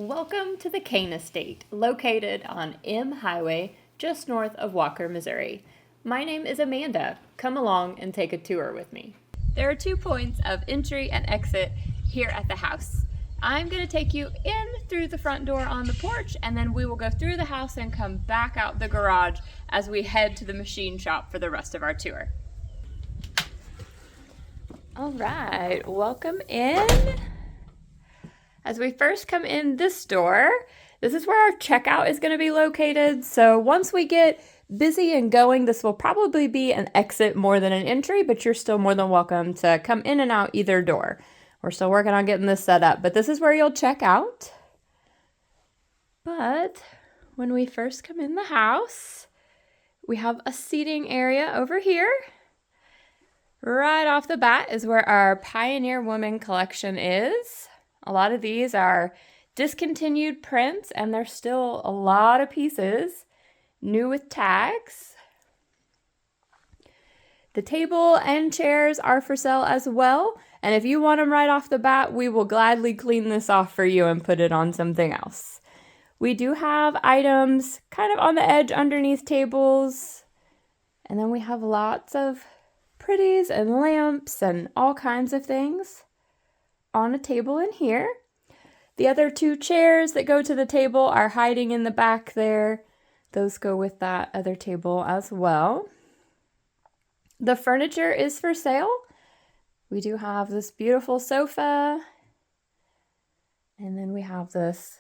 Welcome to the Canon Estate, located on HWY, just north of Walker, Missouri. My name is Amanda. Come along and take a tour with me. There are 2 points of entry and exit here at the house. I'm going to take you in through the front door on the porch, and then we will go through the house and come back out the garage as we head to the machine shop for the rest of our tour. All right, welcome in. As we first come in this door, this is where our checkout is going to be located. So once we get busy and going, this will probably be an exit more than an entry, but you're still more than welcome to come in and out either door. We're still working on getting this set up, but this is where you'll check out. But when we first come in the house, we have a seating area over here. Right off the bat is where our Pioneer Woman collection is. A lot of these are discontinued prints, and there's still a lot of pieces, new with tags. The table and chairs are for sale as well, and if you want them right off the bat, we will gladly clean this off for you and put it on something else. We do have items kind of on the edge underneath tables, and then we have lots of pretties and lamps and all kinds of things on a table in here. The other 2 chairs that go to the table are hiding in the back there. Those go with that other table as well. The furniture is for sale. We do have this beautiful sofa, and then we have this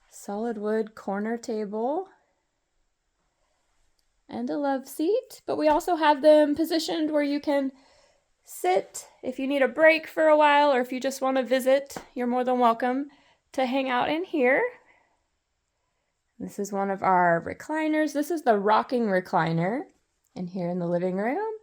solid wood corner table and a love seat, but we also have them positioned where you can sit if you need a break for a while, or if you just want to visit, you're more than welcome to hang out in here. This is one of our recliners. This is the rocking recliner in here in the living room.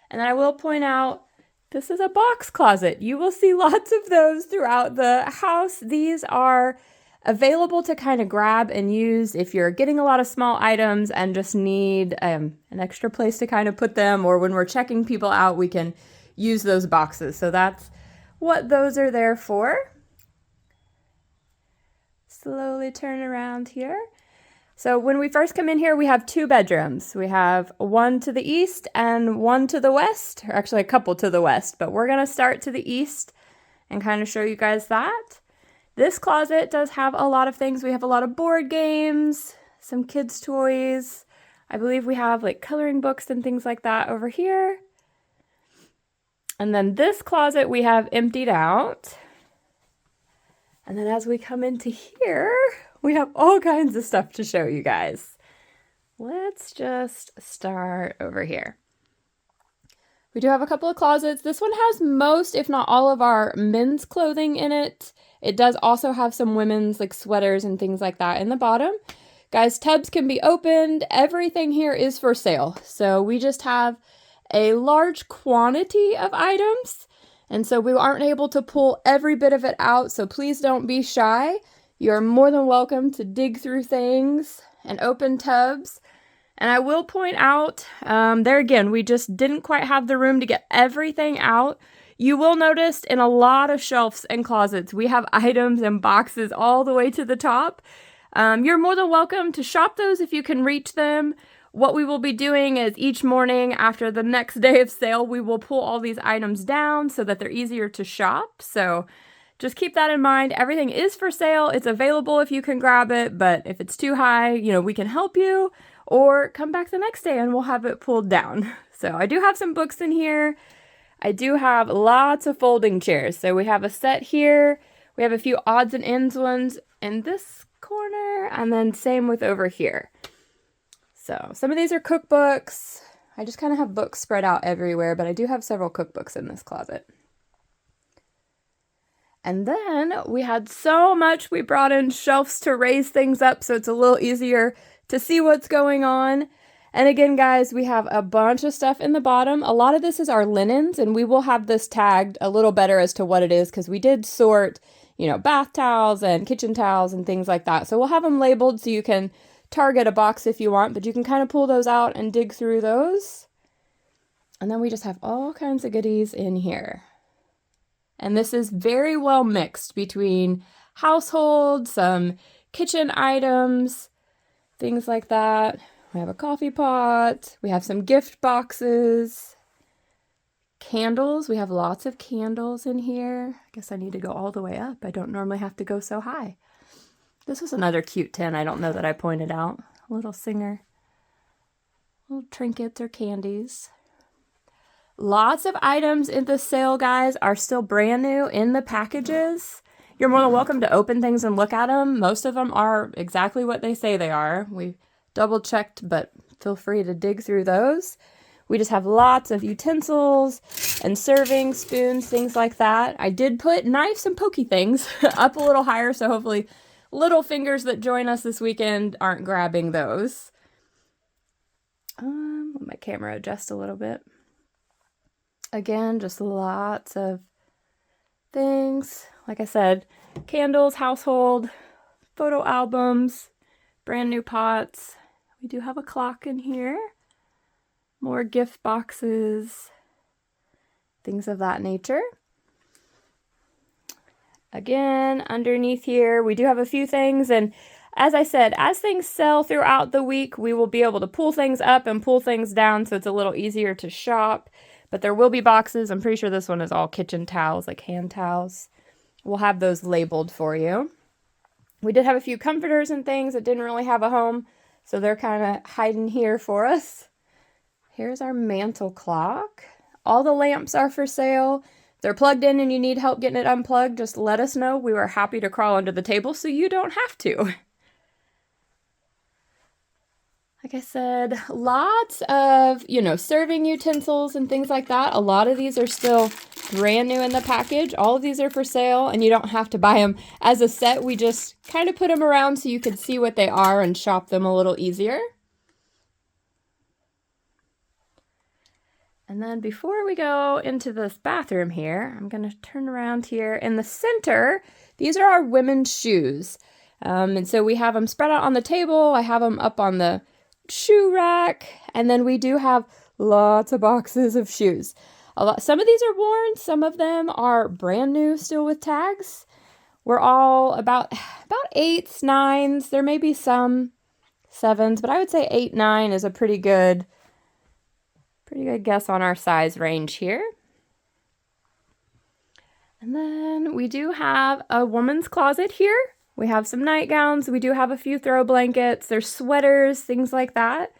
And I will point out, this is a box closet. You will see lots of those throughout the house. These are available to kind of grab and use if you're getting a lot of small items and just need an extra place to kind of put them, or when we're checking people out, we can use those boxes. So that's what those are there for. Slowly turn around here. So when we first come in here, we have 2 bedrooms. We have one to the east and one to the west, or actually a couple to the west, but we're going to start to the east and kind of show you guys that. This closet does have a lot of things. We have a lot of board games, some kids' toys. I believe we have like coloring books and things like that over here. And then this closet we have emptied out. And then as we come into here, we have all kinds of stuff to show you guys. Let's just start over here. We do have a couple of closets. This one has most, if not all, of our men's clothing in it. It does also have some women's like sweaters and things like that in the bottom. Guys, tubs can be opened. Everything here is for sale. So we just have a large quantity of items, and so we aren't able to pull every bit of it out. So please don't be shy. You're more than welcome to dig through things and open tubs. And I will point out, there again, we just didn't quite have the room to get everything out. You will notice in a lot of shelves and closets, we have items and boxes all the way to the top. You're more than welcome to shop those if you can reach them. What we will be doing is each morning after the next day of sale, we will pull all these items down so that they're easier to shop. So just keep that in mind. Everything is for sale. It's available if you can grab it, but if it's too high, we can help you, or come back the next day and we'll have it pulled down. So I do have some books in here. I do have lots of folding chairs. So we have a set here. We have a few odds and ends ones in this corner, and then same with over here. So some of these are cookbooks. I just kind of have books spread out everywhere, but I do have several cookbooks in this closet. And then we had so much, we brought in shelves to raise things up so it's a little easier to see what's going on. And again, guys, we have a bunch of stuff in the bottom. A lot of this is our linens, and we will have this tagged a little better as to what it is, because we did sort, bath towels and kitchen towels and things like that. So we'll have them labeled so you can target a box if you want, but you can kind of pull those out and dig through those. And then we just have all kinds of goodies in here. And this is very well mixed between household, some kitchen items, things like that. We have a coffee pot. We have some gift boxes. Candles. We have lots of candles in here. I guess I need to go all the way up. I don't normally have to go so high. This was another cute tin. I don't know that I pointed out. A little singer. Little trinkets or candies. Lots of items in the sale, guys, are still brand new in the packages. You're more than welcome to open things and look at them. Most of them are exactly what they say they are. We double checked, but feel free to dig through those. We just have lots of utensils and serving spoons, things like that. I did put knives and pokey things up a little higher, so hopefully little fingers that join us this weekend aren't grabbing those. Let my camera adjust a little bit. Again, just lots of things. Like I said, candles, household, photo albums, brand new pots. We do have a clock in here. More gift boxes, things of that nature. Again, underneath here, we do have a few things, and as I said, as things sell throughout the week, we will be able to pull things up and pull things down, so it's a little easier to shop. But there will be boxes. I'm pretty sure this one is all kitchen towels, like hand towels. We'll have those labeled for you. We did have a few comforters and things that didn't really have a home, so they're kind of hiding here for us. Here's our mantle clock. All the lamps are for sale. If they're plugged in and you need help getting it unplugged, just let us know. We were happy to crawl under the table so you don't have to. Like I said, lots of, serving utensils and things like that. A lot of these are still brand new in the package. All of these are for sale, and you don't have to buy them as a set. We just kind of put them around so you can see what they are and shop them a little easier. And then before we go into this bathroom here, I'm going to turn around here. In the center, these are our women's shoes. And so we have them spread out on the table. I have them up on the shoe rack. And then we do have lots of boxes of shoes. Some of these are worn. Some of them are brand new still with tags. We're all about 8s, 9s. There may be some 7s, but I would say 8, 9 is a pretty good guess on our size range here. And then we do have a woman's closet here. We have some nightgowns. We do have a few throw blankets. There's sweaters, things like that.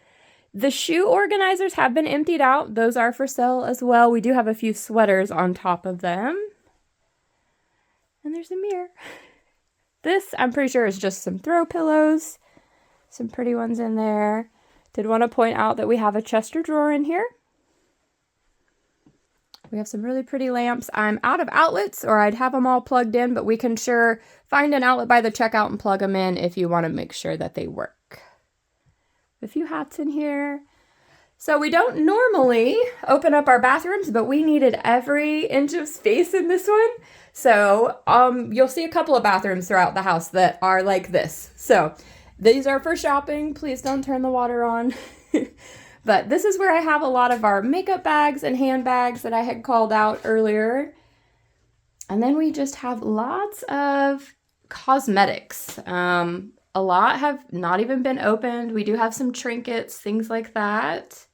The shoe organizers have been emptied out. Those are for sale as well. We do have a few sweaters on top of them. And there's a mirror. This, I'm pretty sure, is just some throw pillows. Some pretty ones in there. Did want to point out that we have a Chester drawer in here. We have some really pretty lamps. I'm out of outlets, or I'd have them all plugged in, but we can sure find an outlet by the checkout and plug them in if you want to make sure that they work. A few hats in here. So we don't normally open up our bathrooms, but we needed every inch of space in this one. So you'll see a couple of bathrooms throughout the house that are like this. So these are for shopping. Please don't turn the water on. But this is where I have a lot of our makeup bags and handbags that I had called out earlier. And then we just have lots of cosmetics. A lot have not even been opened. We do have some trinkets, things like that.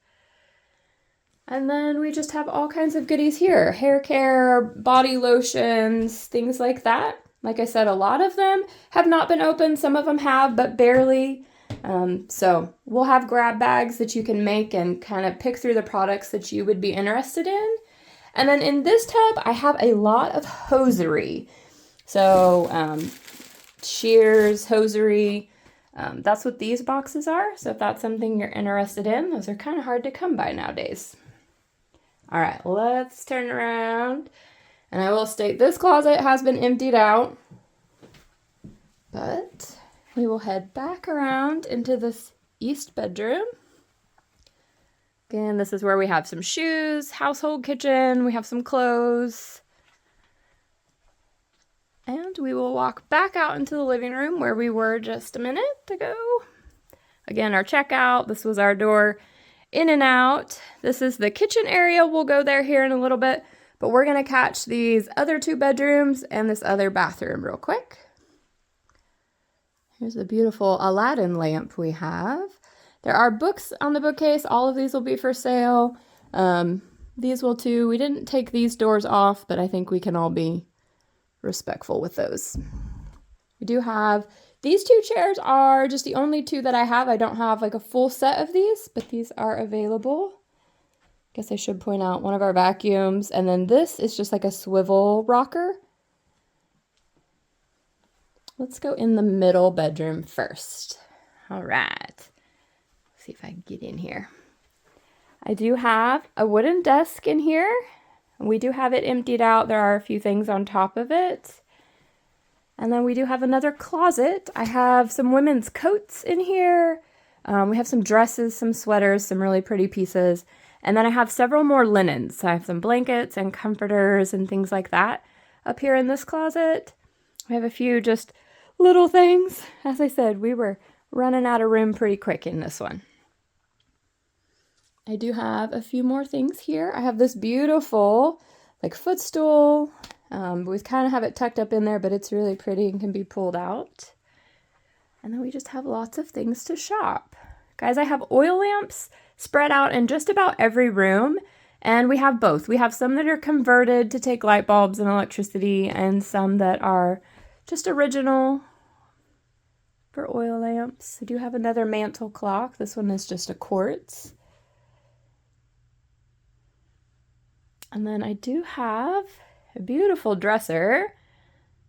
And then we just have all kinds of goodies here. Hair care, body lotions, things like that. Like I said, a lot of them have not been opened. Some of them have, but barely. So we'll have grab bags that you can make and kind of pick through the products that you would be interested in. And then in this tub, I have a lot of hosiery. So shears, hosiery, that's what these boxes are. So if that's something you're interested in, those are kind of hard to come by nowadays. All right, let's turn around. And I will state this closet has been emptied out. But we will head back around into this east bedroom. Again, this is where we have some shoes, household kitchen, we have some clothes. And we will walk back out into the living room where we were just a minute ago. Again, our checkout, this was our door in and out. This is the kitchen area. We'll go there here in a little bit, but we're gonna catch these other 2 bedrooms and this other bathroom real quick. Here's a beautiful Aladdin lamp we have. There are books on the bookcase. All of these will be for sale. These will too. We didn't take these doors off, but I think we can all be respectful with those. We do have, these two chairs are just the only two that I have. I don't have like a full set of these, but these are available. Guess I should point out one of our vacuums. And then this is just like a swivel rocker. Let's go in the middle bedroom first. All right. See if I can get in here. I do have a wooden desk in here. We do have it emptied out. There are a few things on top of it. And then we do have another closet. I have some women's coats in here. We have some dresses, some sweaters, some really pretty pieces. And then I have several more linens. So I have some blankets and comforters and things like that up here in this closet. We have a few just little things. As I said, we were running out of room pretty quick in this one. I do have a few more things here. I have this beautiful like footstool. We kind of have it tucked up in there, but it's really pretty and can be pulled out. And then we just have lots of things to shop. Guys, I have oil lamps spread out in just about every room, and we have both. We have some that are converted to take light bulbs and electricity, and some that are just original for oil lamps. I do have another mantle clock. This one is just a quartz. And then I do have a beautiful dresser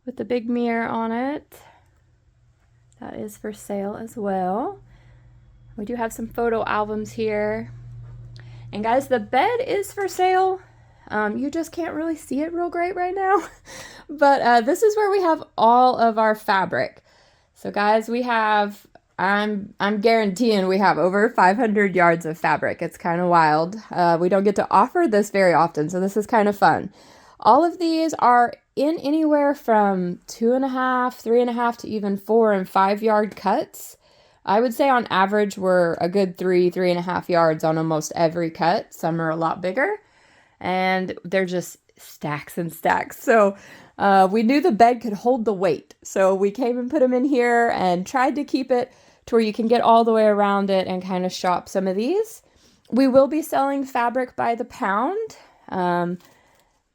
with the big mirror on it. That is for sale as well. We do have some photo albums here. And guys, the bed is for sale. You just can't really see it real great right now. But this is where we have all of our fabric. So guys, we have, I'm guaranteeing we have over 500 yards of fabric. It's kind of wild. We don't get to offer this very often, so this is kind of fun. All of these are in anywhere from 2.5, 3.5 to even 4 and 5 yard cuts. I would say on average we're a good 3.5 yards on almost every cut. Some are a lot bigger, and they're just stacks and stacks. So we knew the bed could hold the weight. So we came and put them in here and tried to keep it to where you can get all the way around it and kind of shop some of these. We will be selling fabric by the pound.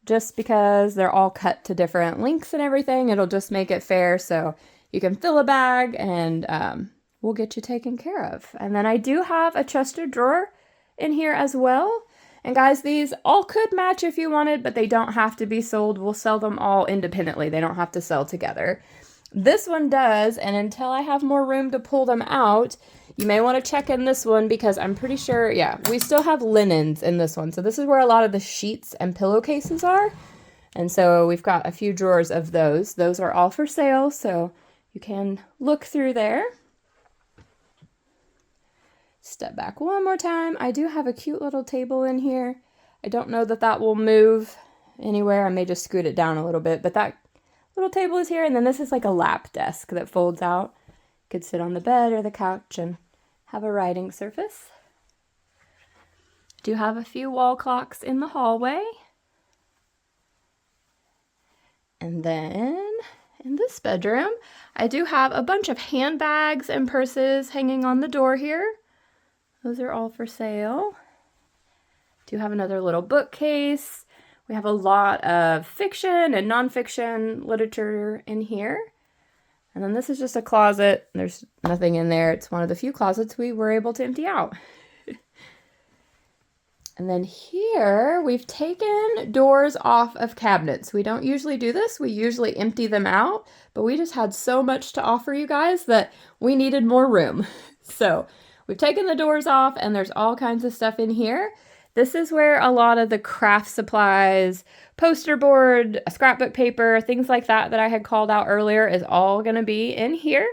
Just because they're all cut to different lengths and everything, it'll just make it fair. So you can fill a bag and we'll get you taken care of. And then I do have a chest drawer in here as well. And guys, these all could match if you wanted, but they don't have to be sold. We'll sell them all independently. They don't have to sell together. This one does, and until I have more room to pull them out, you may want to check in this one because I'm pretty sure, yeah, we still have linens in this one. So this is where a lot of the sheets and pillowcases are. And so we've got a few drawers of those. Those are all for sale, so you can look through there. Step back one more time. I do have a cute little table in here. I don't know that that will move anywhere. I may just scoot it down a little bit, but that little table is here. And then this is like a lap desk that folds out. You could sit on the bed or the couch and have a writing surface. Do have a few wall clocks in the hallway. And then in this bedroom, I do have a bunch of handbags and purses hanging on the door here. Those are all for sale. Do have another little bookcase. We have a lot of fiction and nonfiction literature in here. And then this is just a closet. There's nothing in there. It's one of the few closets we were able to empty out. And then here we've taken doors off of cabinets. We don't usually do this. We usually empty them out, but we just had so much to offer you guys that we needed more room. So we've taken the doors off and there's all kinds of stuff in here. This is where a lot of the craft supplies, poster board, scrapbook paper, things like that that I had called out earlier is all going to be in here.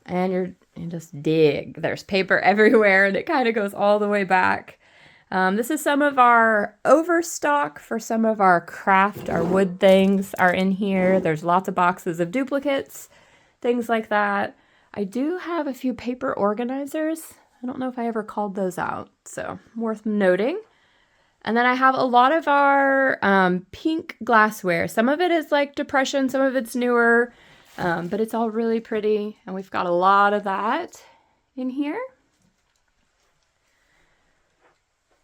And you just dig. There's paper everywhere and it kind of goes all the way back. This is some of our overstock for some of our craft, our wood things are in here. There's lots of boxes of duplicates, things like that. I do have a few paper organizers. I don't know if I ever called those out, so worth noting. And then I have a lot of our pink glassware. Some of it is like Depression, some of it's newer. But it's all really pretty, and we've got a lot of that in here.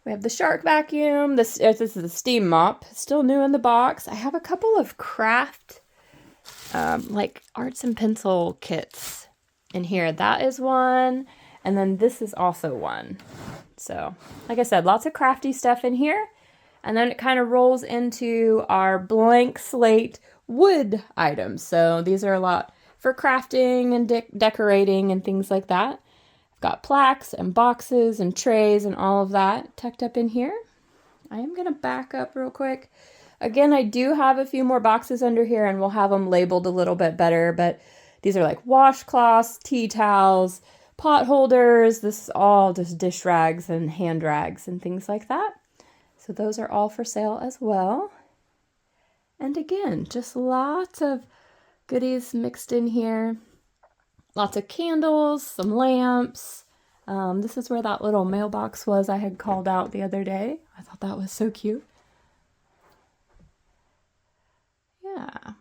We have the shark vacuum. This is the steam mop, still new in the box. I have a couple of craft, like arts and pencil kits in here. That is one, and then this is also one. So, like I said, lots of crafty stuff in here. And then it kind of rolls into our blank slate wood items. So these are a lot for crafting and decorating and things like that. I've got plaques and boxes and trays and all of that tucked up in here. I am going to back up real quick. Again, I do have a few more boxes under here, and we'll have them labeled a little bit better, but these are like washcloths, tea towels, pot holders. This is all just dish rags and hand rags and things like that. So those are all for sale as well. And again, just lots of goodies mixed in here. Lots of candles, some lamps. This is where that little mailbox was I had called out the other day. I thought that was so cute. Yeah.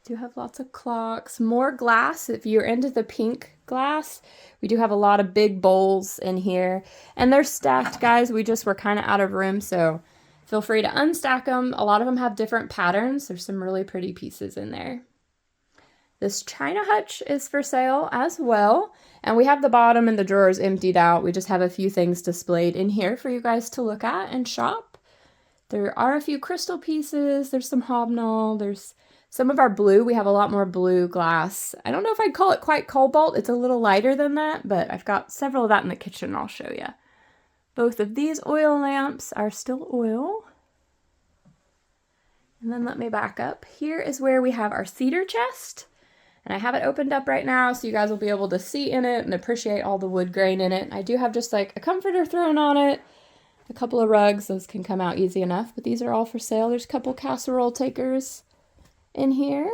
Do have lots of clocks, more glass. If you're into the pink glass, we do have a lot of big bowls in here, and they're stacked, guys. We just were kind of out of room, so feel free to unstack them. A lot of them have different patterns. There's some really pretty pieces in there. This china hutch is for sale as well, and we have the bottom and the drawers emptied out. We just have a few things displayed in here for you guys to look at and shop. There are a few crystal pieces. There's some hobnail. There's some of our blue. We have a lot more blue glass. I don't know if I'd call it quite cobalt. It's a little lighter than that, but I've got several of that in the kitchen I'll show you. Both of these oil lamps are still oil. And then let me back up. Here is where we have our cedar chest. And I have it opened up right now so you guys will be able to see in it and appreciate all the wood grain in it. I do have just like a comforter thrown on it, a couple of rugs. Those can come out easy enough, but these are all for sale. There's a couple casserole takers in here.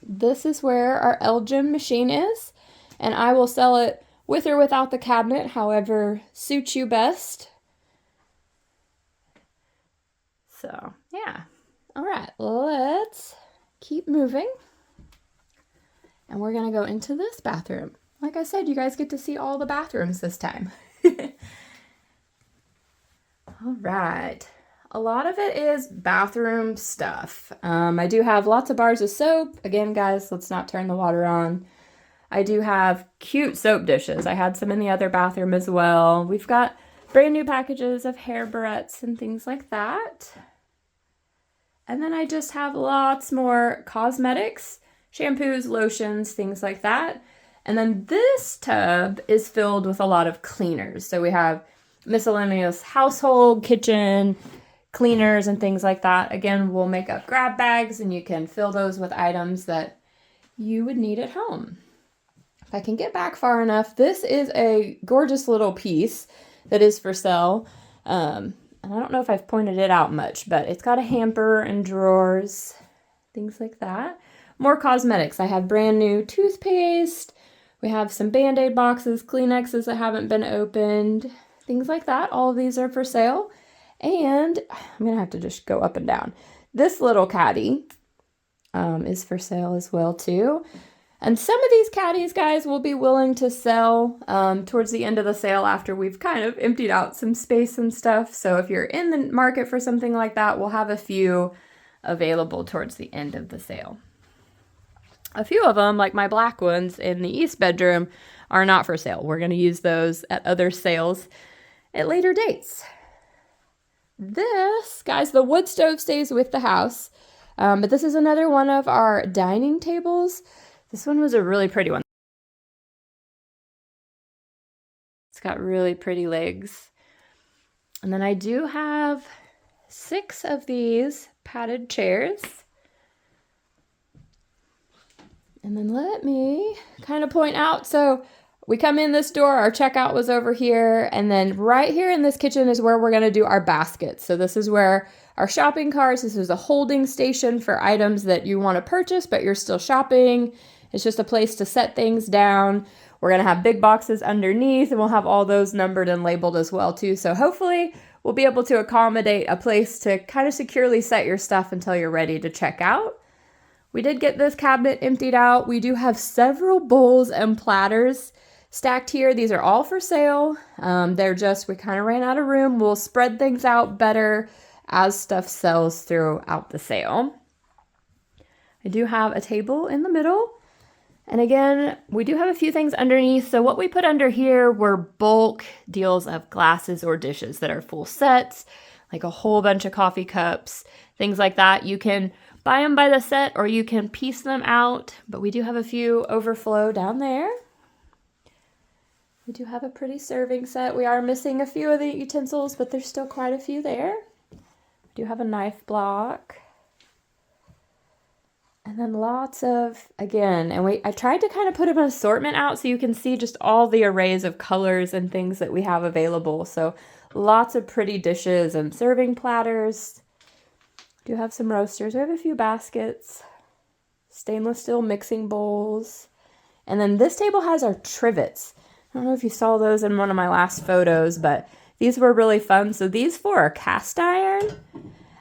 This is where our Elgin machine is, and I will sell it with or without the cabinet, however suits you best. So, yeah. All right, let's keep moving. And we're going to go into this bathroom. Like I said, you guys get to see all the bathrooms this time. All right. A lot of it is bathroom stuff. I do have lots of bars of soap. Again, guys, let's not turn the water on. I do have cute soap dishes. I had some in the other bathroom as well. We've got brand new packages of hair barrettes and things like that. And then I just have lots more cosmetics, shampoos, lotions, things like that. And then this tub is filled with a lot of cleaners. So we have miscellaneous household, kitchen, cleaners and things like that. Again, we'll make up grab bags and you can fill those with items that you would need at home. If I can get back far enough, this is a gorgeous little piece that is for sale. And I don't know if I've pointed it out much, but it's got a hamper and drawers, things like that. More cosmetics. I have brand new toothpaste. We have some Band-Aid boxes, Kleenexes that haven't been opened, things like that. All of these are for sale. And I'm going to have to just go up and down. This little caddy is for sale as well, too. And some of these caddies, guys, will be willing to sell towards the end of the sale after we've kind of emptied out some space and stuff. So if you're in the market for something like that, we'll have a few available towards the end of the sale. A few of them, like my black ones in the east bedroom, are not for sale. We're going to use those at other sales at later dates. This, guys, the wood stove stays with the house, but this is another one of our dining tables. This one was a really pretty one. It's got really pretty legs. And then I do have 6 of these padded chairs. And then let me kind of point out, so we come in this door, our checkout was over here, and then right here in this kitchen is where we're going to do our baskets. So this is where our shopping carts, this is a holding station for items that you want to purchase, but you're still shopping. It's just a place to set things down. We're going to have big boxes underneath, and we'll have all those numbered and labeled as well, too. So hopefully we'll be able to accommodate a place to kind of securely set your stuff until you're ready to check out. We did get this cabinet emptied out. We do have several bowls and platters stacked here. These are all for sale. We kind of ran out of room. We'll spread things out better as stuff sells throughout the sale. I do have a table in the middle. And again, we do have a few things underneath. So what we put under here were bulk deals of glasses or dishes that are full sets, like a whole bunch of coffee cups, things like that. You can buy them by the set or you can piece them out, but we do have a few overflow down there. We do have a pretty serving set. We are missing a few of the utensils, but there's still quite a few there. We do have a knife block. And then lots of, again, I tried to kind of put an assortment out so you can see just all the arrays of colors and things that we have available. So lots of pretty dishes and serving platters. Do have some roasters. We have a few baskets, stainless steel mixing bowls. And then this table has our trivets. I don't know if you saw those in one of my last photos, but these were really fun. So these four are cast iron.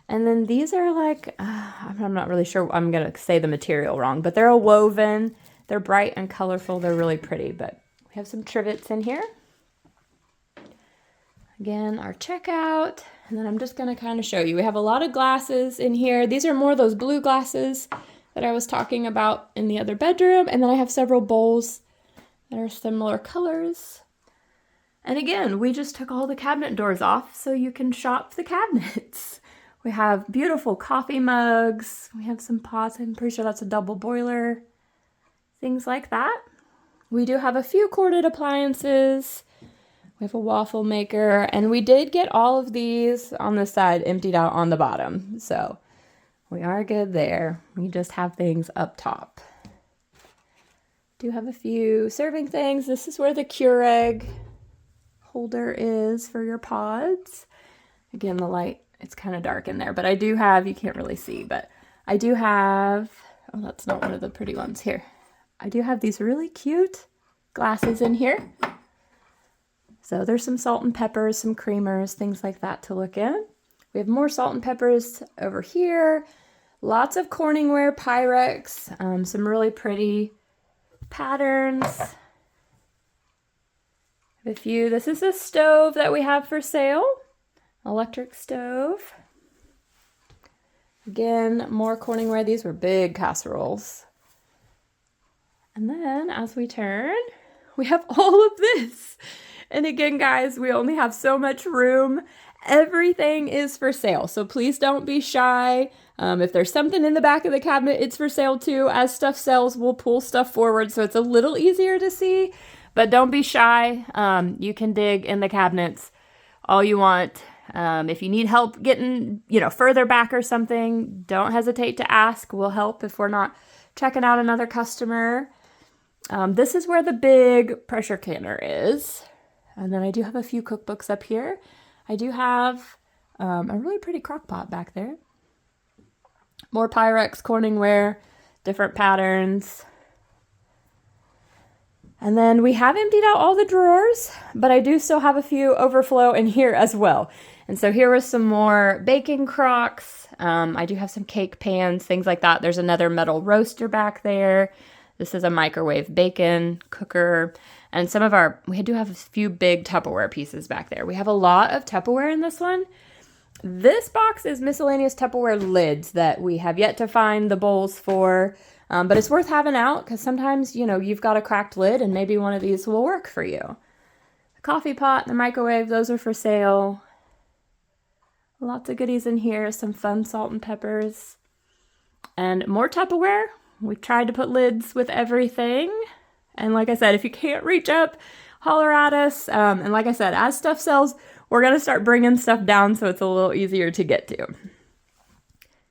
And then these are like, I'm not really sure, I'm going to say the material wrong, but they're a woven. They're bright and colorful. They're really pretty, but we have some trivets in here. Again, our checkout. And then I'm just going to kind of show you. We have a lot of glasses in here. These are more those blue glasses that I was talking about in the other bedroom. And then I have several bowls that are similar colors. And again, we just took all the cabinet doors off so you can shop the cabinets. We have beautiful coffee mugs. We have some pots. I'm pretty sure that's a double boiler. Things like that. We do have a few corded appliances. We have a waffle maker. And we did get all of these on the side emptied out on the bottom. So we are good there. We just have things up top. Do have a few serving things. This is where the Keurig holder is for your pods. Again, the light, it's kind of dark in there, but I do have, you can't really see, but I do have, oh, that's not one of the pretty ones here. I do have these really cute glasses in here. So there's some salt and peppers, some creamers, things like that to look in. We have more salt and peppers over here. Lots of Corningware Pyrex, some really pretty patterns. A few. This is a stove that we have for sale. Electric stove. Again, more Corningware. These were big casseroles. And then as we turn, we have all of this. And again, guys, we only have so much room. Everything is for sale. So please don't be shy. If there's something in the back of the cabinet, it's for sale too. As stuff sells, we'll pull stuff forward so it's a little easier to see. But don't be shy. You can dig in the cabinets all you want. If you need help getting, further back or something, don't hesitate to ask. We'll help if we're not checking out another customer. This is where the big pressure canner is. And then I do have a few cookbooks up here. I do have a really pretty crock pot back there. More Pyrex, Corningware, different patterns. And then we have emptied out all the drawers, but I do still have a few overflow in here as well. And so here was some more baking crocks. I do have some cake pans, things like that. There's another metal roaster back there. This is a microwave bacon cooker. And we do have a few big Tupperware pieces back there. We have a lot of Tupperware in this one. This box is miscellaneous Tupperware lids that we have yet to find the bowls for. But it's worth having out because sometimes, you've got a cracked lid and maybe one of these will work for you. The coffee pot, the microwave, those are for sale. Lots of goodies in here, some fun salt and peppers. And more Tupperware. We've tried to put lids with everything. And like I said, if you can't reach up, holler at us. And like I said, as stuff sells, we're going to start bringing stuff down so it's a little easier to get to.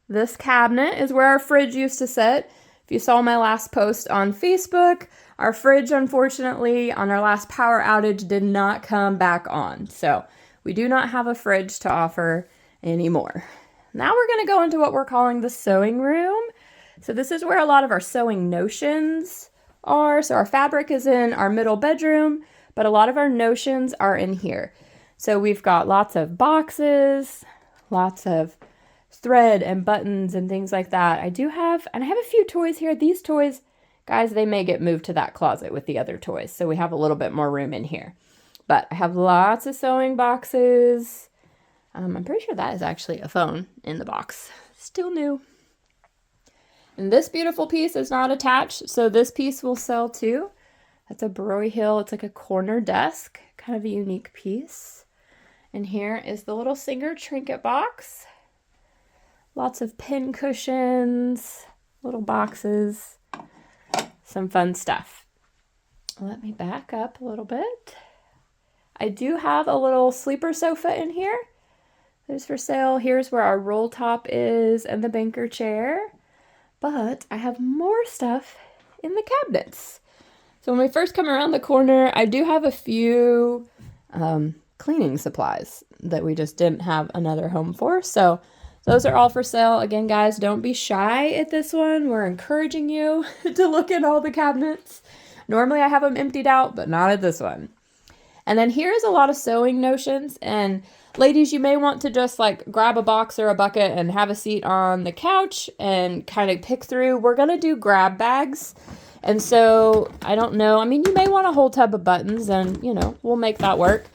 This cabinet is where our fridge used to sit. If you saw my last post on Facebook, our fridge, unfortunately, on our last power outage did not come back on. So we do not have a fridge to offer anymore. Now we're going to go into what we're calling the sewing room. So this is where a lot of our sewing notions are. So our fabric is in our middle bedroom, but a lot of our notions are in here. So we've got lots of boxes, lots of thread and buttons and things like that. I have a few toys here. These toys, guys, they may get moved to that closet with the other toys, so we have a little bit more room in here. But I have lots of sewing boxes. I'm pretty sure that is actually a phone in the box. Still new. And this beautiful piece is not attached, so this piece will sell too. That's a Broyhill. It's like a corner desk, kind of a unique piece. And here is the little Singer trinket box. Lots of pin cushions, little boxes, some fun stuff. Let me back up a little bit. I do have a little sleeper sofa in here. There's for sale. Here's where our roll top is and the banker chair. But I have more stuff in the cabinets. So when we first come around the corner, I do have a few cleaning supplies that we just didn't have another home for. So those are all for sale. Again, guys, don't be shy at this one. We're encouraging you to look at all the cabinets. Normally I have them emptied out, but not at this one. And then here's a lot of sewing notions. And ladies, you may want to just like grab a box or a bucket and have a seat on the couch and kind of pick through. We're going to do grab bags. And so I don't know. I mean, you may want a whole tub of buttons and, you know, we'll make that work.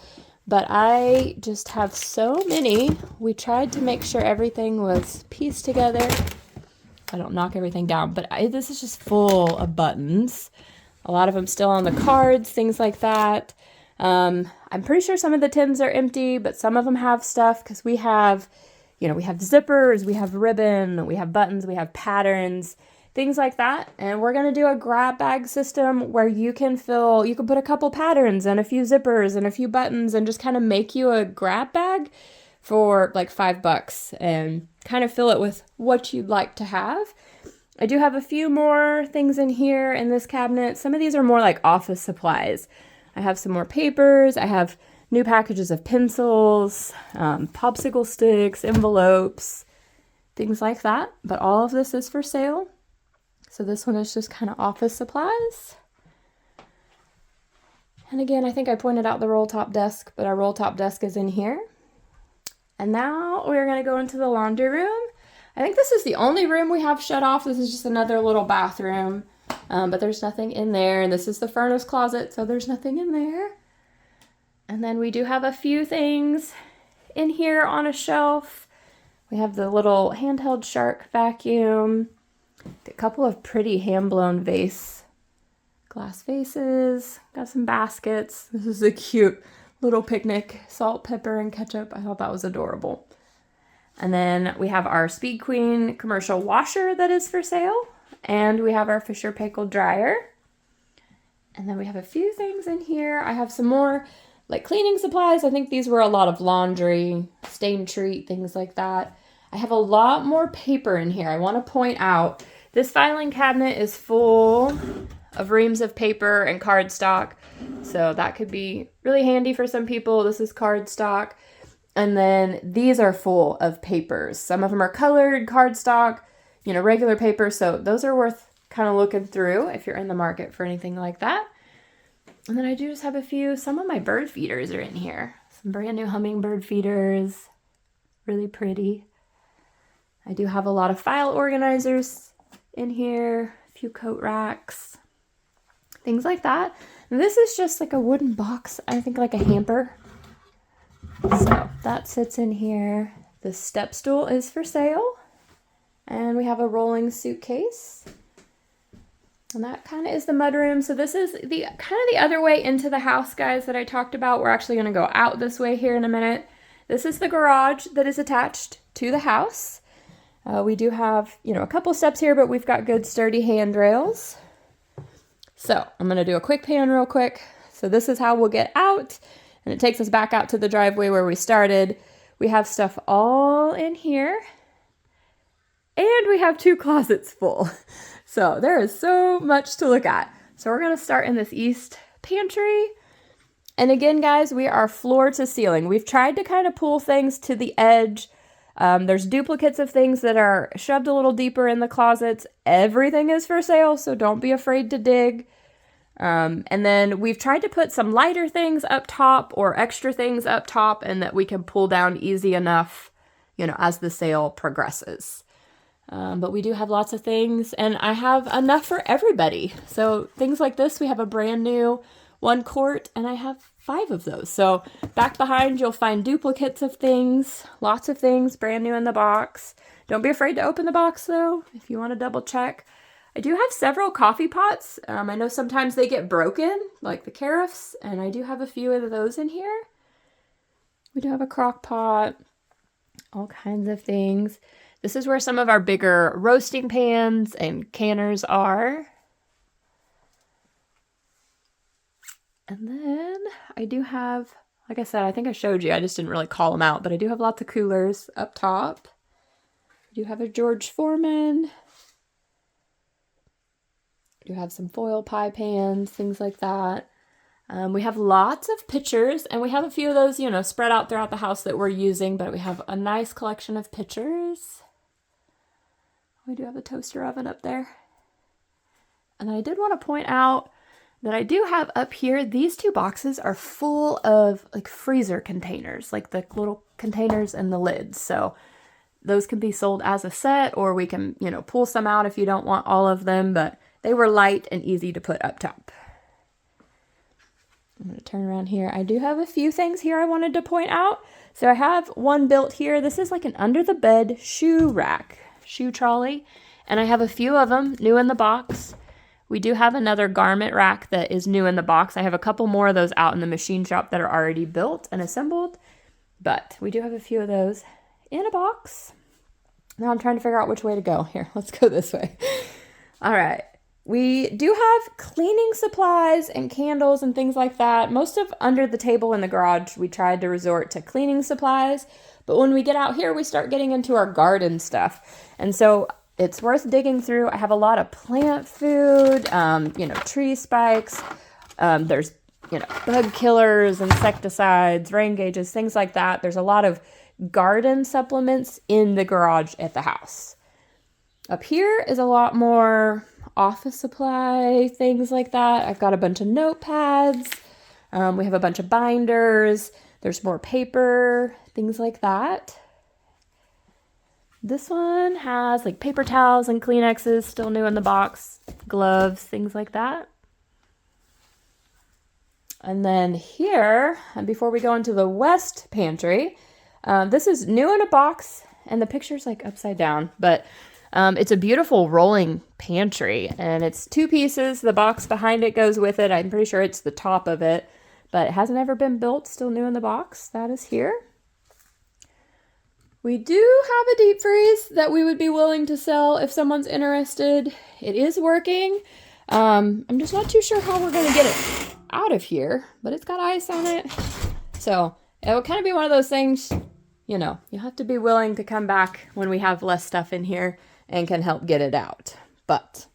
But I just have so many. We tried to make sure everything was pieced together. I don't knock everything down, but this is just full of buttons. A lot of them still on the cards, things like that. I'm pretty sure some of the tins are empty, but some of them have stuff because we have, you know, we have zippers, we have ribbon, we have buttons, we have patterns, things like that. And we're going to do a grab bag system where you can put a couple patterns and a few zippers and a few buttons and just kind of make you a grab bag for like $5 and kind of fill it with what you'd like to have. I do have a few more things in here in this cabinet. Some of these are more like office supplies. I have some more papers. I have new packages of pencils, popsicle sticks, envelopes, things like that. But all of this is for sale. So this one is just kind of office supplies. And again, I think I pointed out the roll top desk, but our roll top desk is in here. And now we're going to go into the laundry room. I think this is the only room we have shut off. This is just another little bathroom. But there's nothing in there. And this is the furnace closet, so there's nothing in there. And then we do have a few things in here on a shelf. We have the little handheld shark vacuum. A couple of pretty hand-blown glass vases. Got some baskets. This is a cute little picnic. Salt, pepper, and ketchup. I thought that was adorable. And then we have our Speed Queen commercial washer that is for sale. And we have our Fisher Paykel dryer. And then we have a few things in here. I have some more like cleaning supplies. I think these were a lot of laundry, stain treat, things like that. I have a lot more paper in here. I want to point out this filing cabinet is full of reams of paper and cardstock. So that could be really handy for some people. This is cardstock. And then these are full of papers. Some of them are colored cardstock, you know, regular paper. So those are worth kind of looking through if you're in the market for anything like that. And then I do just have some of my bird feeders are in here. Some brand new hummingbird feeders. Really pretty. I do have a lot of file organizers in here. A few coat racks. Things like that. And this is just like a wooden box. I think like a hamper. So that sits in here. The step stool is for sale. And we have a rolling suitcase. And that kind of is the mudroom. So this is the kind of the other way into the house, guys, that I talked about. We're actually going to go out this way here in a minute. This is the garage that is attached to the house. We do have, you know, a couple steps here, but we've got good sturdy handrails. So I'm going to do a quick pan real quick. So this is how we'll get out. And it takes us back out to the driveway where we started. We have stuff all in here. And we have 2 closets full. So there is so much to look at. So we're going to start in this east pantry. And again, guys, we are floor to ceiling. We've tried to kind of pull things to the edge. There's duplicates of things that are shoved a little deeper in the closets. Everything is for sale, so don't be afraid to dig. And then we've tried to put some lighter things up top or extra things up top and that we can pull down easy enough as the sale progresses. But we do have lots of things, and I have enough for everybody. So things like this, we have a brand new 1 quart, and I have 5 of those. So back behind, you'll find duplicates of things, lots of things brand new in the box. Don't be afraid to open the box though, if you want to double check. I do have several coffee pots. I know sometimes they get broken, like the carafes, and I do have a few of those in here. We do have a crock pot, all kinds of things. This is where some of our bigger roasting pans and canners are. And then I do have, like I said, I think I showed you, I just didn't really call them out, but I do have lots of coolers up top. I do have a George Foreman. I do have some foil pie pans, things like that. We have lots of pitchers, and we have a few of those, spread out throughout the house that we're using, but we have a nice collection of pitchers. We do have a toaster oven up there. And I did want to point out that I do have up here, these 2 boxes are full of like freezer containers, like the little containers and the lids. So those can be sold as a set, or we can, pull some out if you don't want all of them, but they were light and easy to put up top. I'm going to turn around here. I do have a few things here I wanted to point out. So I have one built here. This is like an under the bed shoe rack, shoe trolley, and I have a few of them new in the box. We do have another garment rack that is new in the box. I have a couple more of those out in the machine shop that are already built and assembled, but we do have a few of those in a box. Now I'm trying to figure out which way to go. Here, let's go this way. All right. We do have cleaning supplies and candles and things like that. Most of under the table in the garage, we tried to resort to cleaning supplies. But when we get out here, we start getting into our garden stuff. And so it's worth digging through. I have a lot of plant food, tree spikes. There's, bug killers, insecticides, rain gauges, things like that. There's a lot of garden supplements in the garage at the house. Up here is a lot more office supply, things like that. I've got a bunch of notepads. We have a bunch of binders. There's more paper, things like that. This one has like paper towels and Kleenexes, still new in the box, gloves, things like that. And then here, and before we go into the west pantry, this is new in a box, and the picture's like upside down, but it's a beautiful rolling pantry, and it's 2 pieces. The box behind it goes with it. I'm pretty sure it's the top of it, but it hasn't ever been built, still new in the box. That is here. We do have a deep freeze that we would be willing to sell if someone's interested. It is working. I'm just not too sure how we're going to get it out of here, but it's got ice on it. So it will kind of be one of those things, you have to be willing to come back when we have less stuff in here and can help get it out. But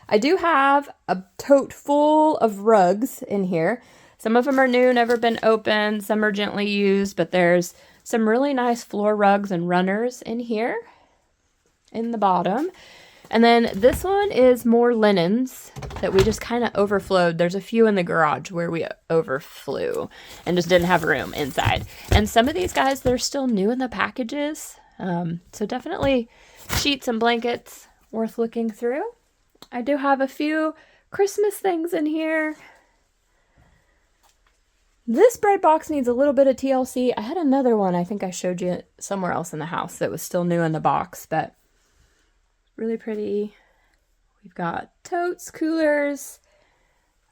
I do have a tote full of rugs in here. Some of them are new, never been opened. Some are gently used, but there's some really nice floor rugs and runners in here in the bottom. And then this one is more linens that we just kind of overflowed. There's a few in the garage where we overflew and just didn't have room inside. And some of these guys, they're still new in the packages. So definitely sheets and blankets worth looking through. I do have a few Christmas things in here. This bread box needs a little bit of TLC. I had another one I think I showed you somewhere else in the house that was still new in the box, but really pretty. We've got totes, coolers.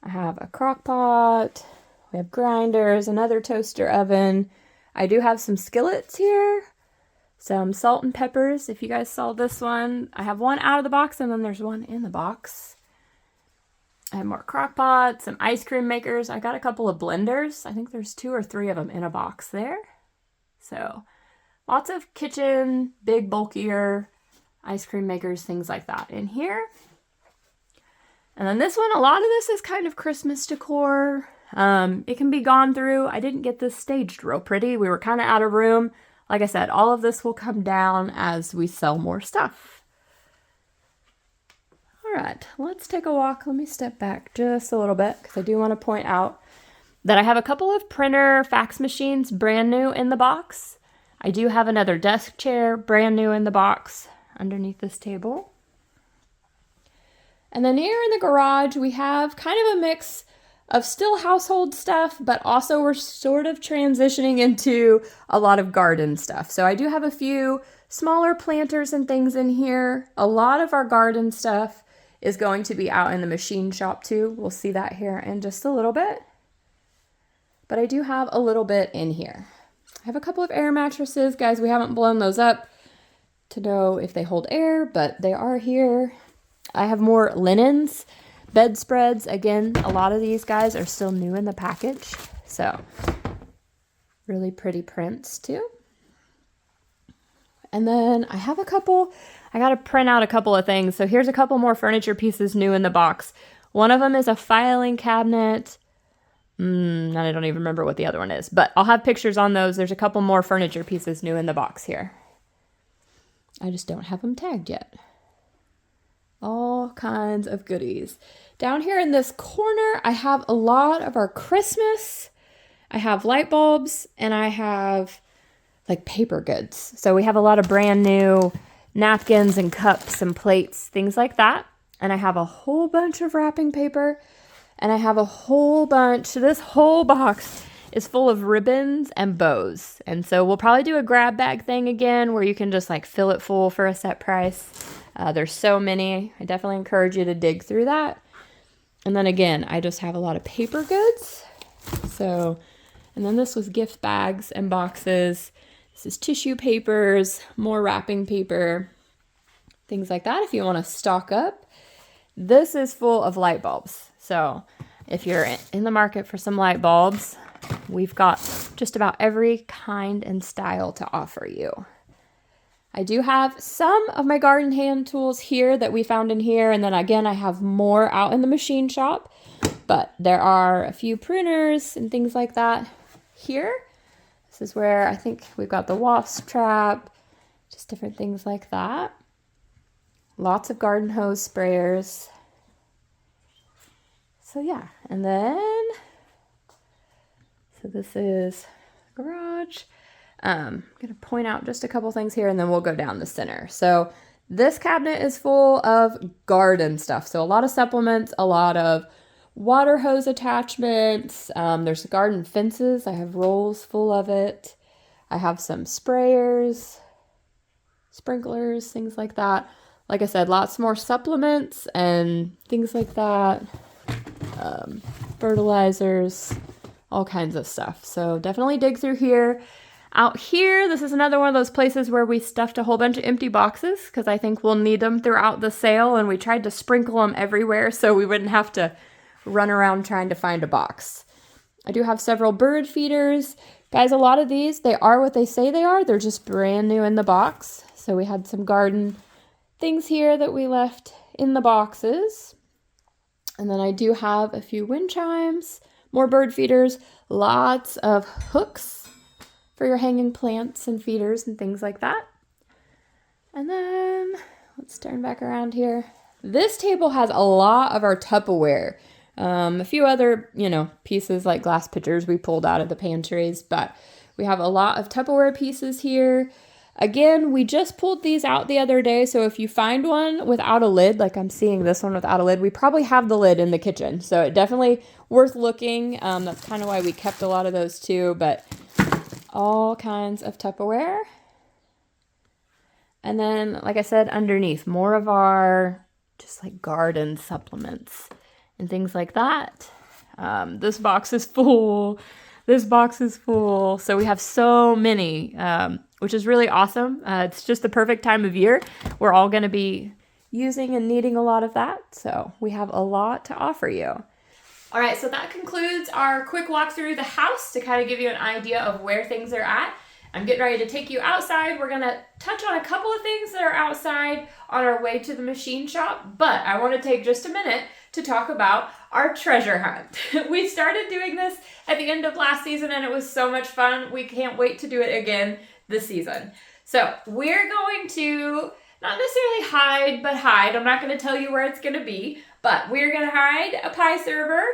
I have a crock pot. We have grinders, another toaster oven. I do have some skillets here. Some salt and peppers, if you guys saw this one. I have one out of the box, and then there's one in the box. I have more crock pots, some ice cream makers. I got a couple of blenders. I think there's 2 or 3 of them in a box there. So lots of kitchen, big, bulkier ice cream makers, things like that in here. And then this one, a lot of this is kind of Christmas decor. It can be gone through. I didn't get this staged real pretty. We were kind of out of room. Like I said, all of this will come down as we sell more stuff. All right, let's take a walk. Let me step back just a little bit because I do want to point out that I have a couple of printer fax machines brand new in the box. I do have another desk chair, brand new in the box, underneath this table. And then here in the garage, we have kind of a mix of still household stuff, but also we're sort of transitioning into a lot of garden stuff. So I do have a few smaller planters and things in here. A lot of our garden stuff is going to be out in the machine shop too. We'll see that here in just a little bit. But I do have a little bit in here. I have a couple of air mattresses. Guys, we haven't blown those up to know if they hold air, but they are here. I have more linens, bedspreads. Again, a lot of these guys are still new in the package. So really pretty prints too. And then I have a couple, I got to print out a couple of things. So here's a couple more furniture pieces new in the box. One of them is a filing cabinet. I don't even remember what the other one is, but I'll have pictures on those. There's a couple more furniture pieces new in the box here. I just don't have them tagged yet. All kinds of goodies. Down here in this corner, I have a lot of our Christmas. I have light bulbs and I have like paper goods. So we have a lot of brand new napkins and cups and plates, things like that. And I have a whole bunch of wrapping paper and I have a whole bunch. This whole box is full of ribbons and bows. And so we'll probably do a grab bag thing again where you can just like fill it full for a set price. There's so many. I definitely encourage you to dig through that. And then again, I just have a lot of paper goods. So, and then this was gift bags and boxes. This is tissue papers, more wrapping paper, things like that if you want to stock up. This is full of light bulbs. So if you're in the market for some light bulbs, we've got just about every kind and style to offer you. I do have some of my garden hand tools here that we found in here. And then again, I have more out in the machine shop, but there are a few pruners and things like that here. This is where I think we've got the wasp trap, just different things like that. Lots of garden hose sprayers. So yeah, and then, so this is garage. I'm going to point out just a couple things here and then we'll go down the center. So this cabinet is full of garden stuff. So a lot of supplements, a lot of water hose attachments. There's garden fences. I have rolls full of it. I have some sprayers, sprinklers, things like that. Like I said, lots more supplements and things like that. Fertilizers, all kinds of stuff. So definitely dig through here. Out here, this is another one of those places where we stuffed a whole bunch of empty boxes because I think we'll need them throughout the sale, and we tried to sprinkle them everywhere so we wouldn't have to run around trying to find a box. I do have several bird feeders. Guys, a lot of these, they are what they say they are. They're just brand new in the box. So we had some garden things here that we left in the boxes. And then I do have a few wind chimes, more bird feeders, lots of hooks for your hanging plants and feeders and things like that. And then let's turn back around here. This table has a lot of our Tupperware. A few other, pieces like glass pitchers we pulled out of the pantries, but we have a lot of Tupperware pieces here. Again, we just pulled these out the other day, so if you find one without a lid, like I'm seeing this one without a lid, we probably have the lid in the kitchen, so it definitely worth looking. That's kind of why we kept a lot of those too, but all kinds of Tupperware. And then, like I said, underneath, more of our just like garden supplements and things like that. This box is full. This box is full. So we have so many, which is really awesome. It's just the perfect time of year. We're all going to be using and needing a lot of that. So we have a lot to offer you. All right, so that concludes our quick walk through the house to kind of give you an idea of where things are at. I'm getting ready to take you outside. We're going to touch on a couple of things that are outside on our way to the machine shop, but I want to take just a minute to talk about our treasure hunt. We started doing this at the end of last season and it was so much fun. We can't wait to do it again this season. So we're going to not necessarily hide. I'm not going to tell you where it's going to be, but we're going to hide a pie server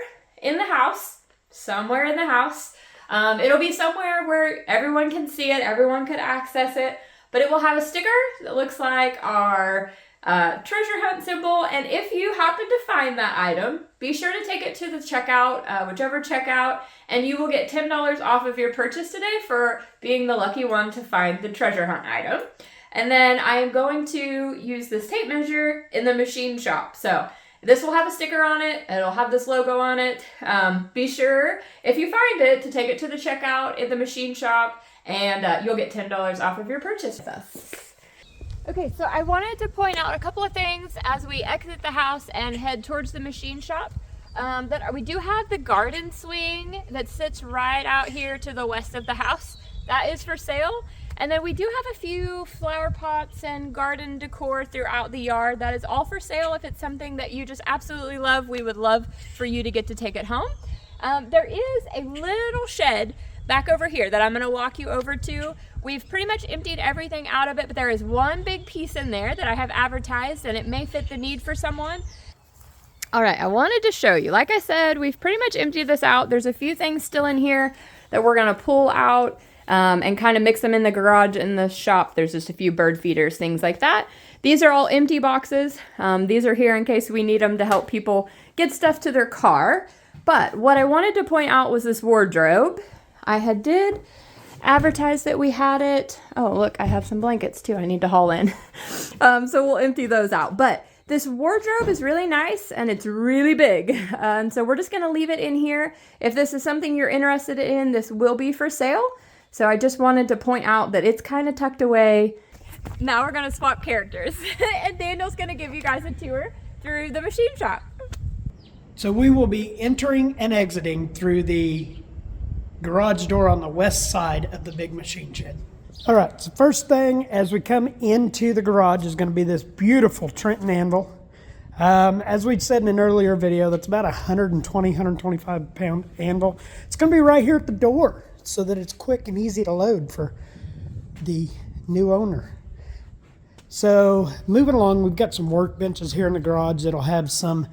in the house, somewhere in the house. It'll be somewhere where everyone can see it, everyone could access it, but it will have a sticker that looks like our treasure hunt symbol. And if you happen to find that item, be sure to take it to the checkout, whichever checkout, and you will get $10 off of your purchase today for being the lucky one to find the treasure hunt item. And then I am going to use this tape measure in the machine shop. So this will have a sticker on it. It'll have this logo on it. Be sure, if you find it, to take it to the checkout in the machine shop, and you'll get $10 off of your purchase with us. Okay, so I wanted to point out a couple of things as we exit the house and head towards the machine shop. That we do have the garden swing that sits right out here to the west of the house. That is for sale. And then we do have a few flower pots and garden decor throughout the yard. That is all for sale. If it's something that you just absolutely love, we would love for you to get to take it home. There is a little shed back over here that I'm going to walk you over to. We've pretty much emptied everything out of it, but there is one big piece in there that I have advertised, and it may fit the need for someone. All right, I wanted to show you. Like I said, we've pretty much emptied this out. There's a few things still in here that we're going to pull out and kind of mix them in the garage and the shop. There's just a few bird feeders, things like that. These are all empty boxes. These are here in case we need them to help people get stuff to their car. But what I wanted to point out was this wardrobe. I did advertise that we had it. Oh, look, I have some blankets too I need to haul in. So we'll empty those out. But this wardrobe is really nice and it's really big. And so we're just going to leave it in here. If this is something you're interested in, this will be for sale. So I just wanted to point out that it's kind of tucked away. Now we're going to swap characters. And Daniel's going to give you guys a tour through the machine shop. So we will be entering and exiting through the garage door on the west side of the big machine shed. All right, so first thing as we come into the garage is going to be this beautiful Trenton anvil. As we'd said in an earlier video, that's about 120, 125 pound anvil. It's going to be right here at the door so that it's quick and easy to load for the new owner. So moving along, we've got some workbenches here in the garage that'll have some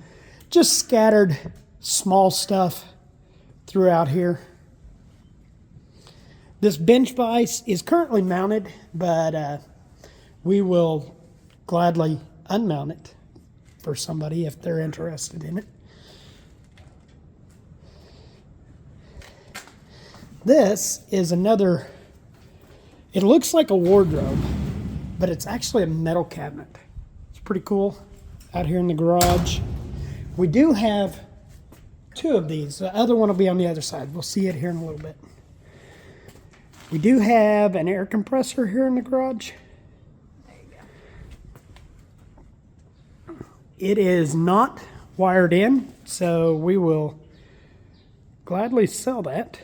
just scattered small stuff throughout here. This bench vise is currently mounted, but we will gladly unmount it for somebody if they're interested in it. This is another, it looks like a wardrobe, but it's actually a metal cabinet. It's pretty cool out here in the garage. We do have two of these. The other one will be on the other side. We'll see it here in a little bit. We do have an air compressor here in the garage. There you go. It is not wired in, so we will gladly sell that.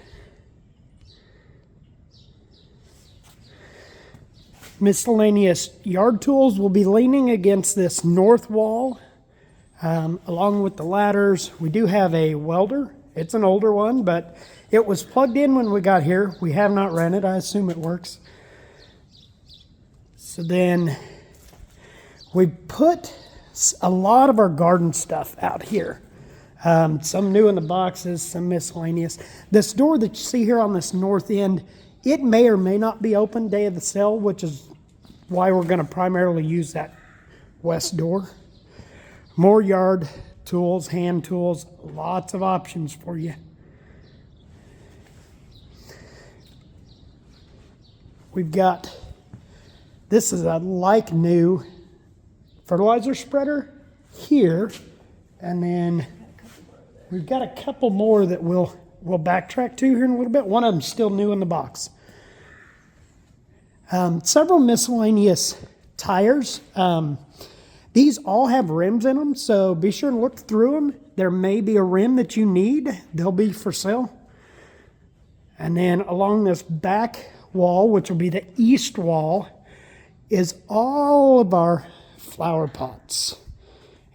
Miscellaneous yard tools will be leaning against this north wall, along with the ladders. We do have a welder. It's an older one, but it was plugged in when we got here. We have not ran it. I assume it works. So then we put a lot of our garden stuff out here. Some new in the boxes, some miscellaneous. This door that you see here on this north end, it may or may not be open day of the sale, which is why we're going to primarily use that west door. More yard tools, hand tools, lots of options for you. We've got, this is a like new fertilizer spreader here, and then we've got a couple more that we'll backtrack to here in a little bit. One of them's still new in the box. Several miscellaneous tires. These all have rims in them, so be sure to look through them. There may be a rim that you need. They'll be for sale. And then along this back wall, which will be the east wall, is all of our flower pots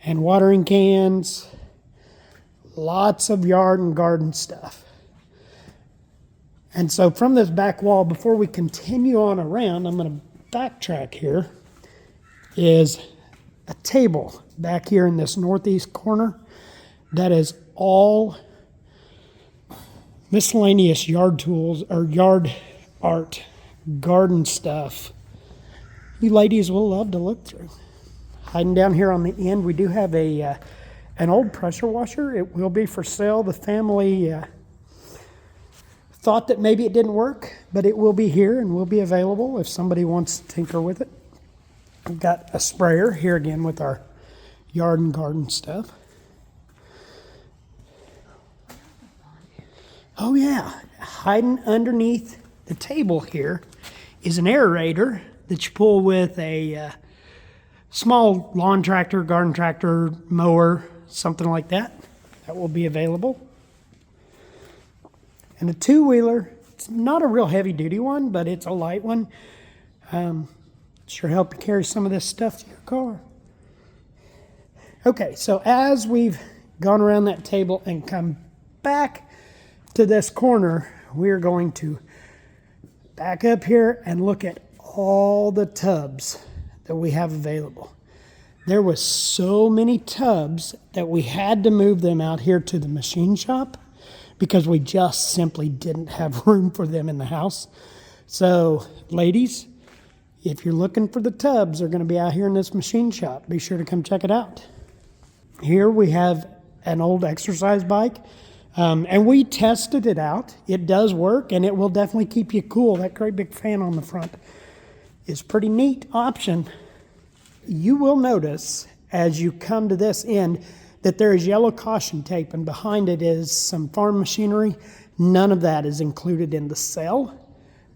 and watering cans. Lots of yard and garden stuff. And so from this back wall, before we continue on around, I'm going to backtrack here, is a table back here in this northeast corner that is all miscellaneous yard tools or yard art, garden stuff. You ladies will love to look through. Hiding down here on the end, we do have an old pressure washer. It will be for sale. The family thought that maybe it didn't work, but it will be here and will be available if somebody wants to tinker with it. We've got a sprayer here again with our yard and garden stuff. Oh yeah, hiding underneath the table here is an aerator that you pull with a small lawn tractor, garden tractor, mower, something like that. That will be available. And a two-wheeler. It's not a real heavy-duty one, but it's a light one. Sure help you carry some of this stuff to your car. Okay, so as we've gone around that table and come back to this corner, we're going to back up here and look at all the tubs that we have available. There was so many tubs that we had to move them out here to the machine shop because we just simply didn't have room for them in the house. So, ladies, if you're looking for the tubs, they're going to be out here in this machine shop. Be sure to come check it out. Here we have an old exercise bike. And we tested it out. It does work, and it will definitely keep you cool. That great big fan on the front is a pretty neat option. You will notice as you come to this end that there is yellow caution tape, and behind it is some farm machinery. None of that is included in the sale.